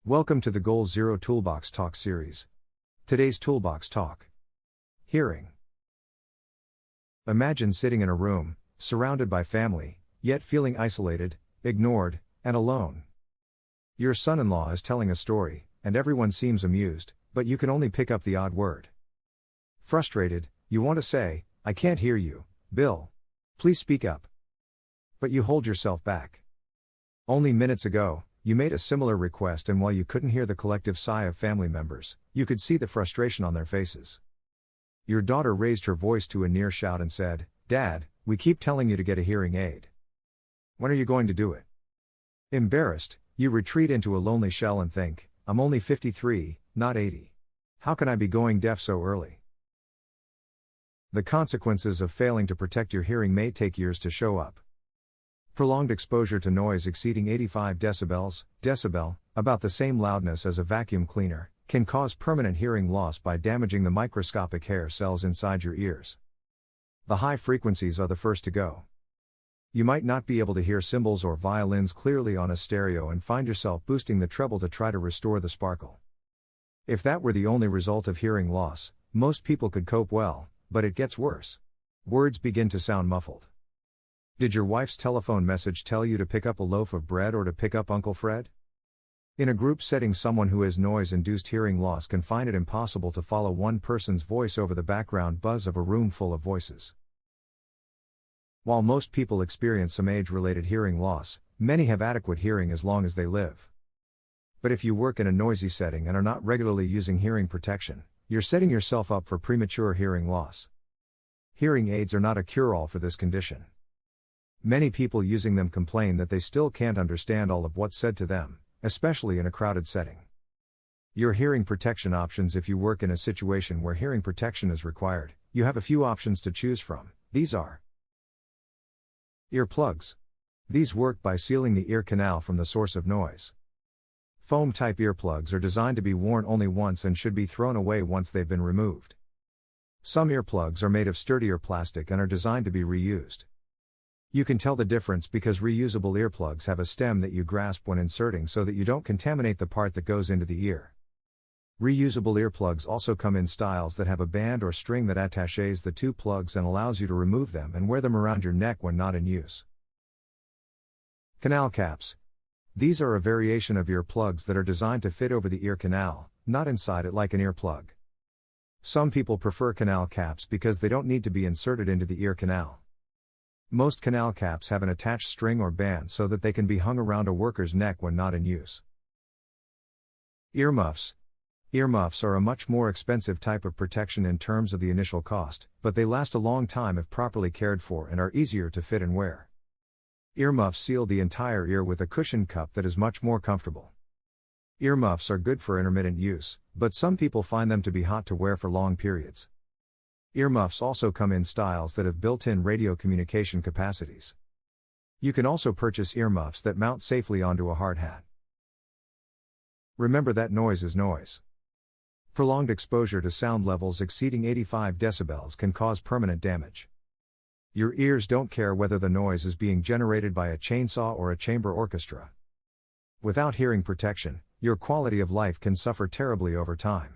Welcome to the GoalZero Toolbox Talk series. Today's Toolbox Talk. Hearing. Imagine sitting in a room, surrounded by family, yet feeling isolated, ignored, and alone. Your son-in-law is telling a story, and everyone seems amused, but you can only pick up the odd word. Frustrated, you want to say, "I can't hear you, Bill. Please speak up." But you hold yourself back. Only minutes ago, you made a similar request, and while you couldn't hear the collective sigh of family members, you could see the frustration on their faces. Your daughter raised her voice to a near shout and said, "Dad, we keep telling you to get a hearing aid. When are you going to do it?" Embarrassed, you retreat into a lonely shell and think, "I'm only 53, not 80. How can I be going deaf so early?" The consequences of failing to protect your hearing may take years to show up. Prolonged exposure to noise exceeding 85 decibel, about the same loudness as a vacuum cleaner, can cause permanent hearing loss by damaging the microscopic hair cells inside your ears. The high frequencies are the first to go. You might not be able to hear cymbals or violins clearly on a stereo and find yourself boosting the treble to try to restore the sparkle. If that were the only result of hearing loss, most people could cope well, but it gets worse. Words begin to sound muffled. Did your wife's telephone message tell you to pick up a loaf of bread or to pick up Uncle Fred? In a group setting, someone who has noise-induced hearing loss can find it impossible to follow one person's voice over the background buzz of a room full of voices. While most people experience some age-related hearing loss, many have adequate hearing as long as they live. But if you work in a noisy setting and are not regularly using hearing protection, you're setting yourself up for premature hearing loss. Hearing aids are not a cure-all for this condition. Many people using them complain that they still can't understand all of what's said to them, especially in a crowded setting. Your hearing protection options: if you work in a situation where hearing protection is required, you have a few options to choose from. These are earplugs. These work by sealing the ear canal from the source of noise. Foam-type earplugs are designed to be worn only once and should be thrown away once they've been removed. Some earplugs are made of sturdier plastic and are designed to be reused. You can tell the difference because reusable earplugs have a stem that you grasp when inserting so that you don't contaminate the part that goes into the ear. Reusable earplugs also come in styles that have a band or string that attaches the two plugs and allows you to remove them and wear them around your neck when not in use. Canal caps. These are a variation of earplugs that are designed to fit over the ear canal, not inside it like an earplug. Some people prefer canal caps because they don't need to be inserted into the ear canal. Most canal caps have an attached string or band so that they can be hung around a worker's neck when not in use. Earmuffs. Earmuffs are a much more expensive type of protection in terms of the initial cost, but they last a long time if properly cared for and are easier to fit and wear. Earmuffs seal the entire ear with a cushioned cup that is much more comfortable. Earmuffs are good for intermittent use, but some people find them to be hot to wear for long periods. Earmuffs also come in styles that have built-in radio communication capacities. You can also purchase earmuffs that mount safely onto a hard hat. Remember that noise is noise. Prolonged exposure to sound levels exceeding 85 decibels can cause permanent damage. Your ears don't care whether the noise is being generated by a chainsaw or a chamber orchestra. Without hearing protection, your quality of life can suffer terribly over time.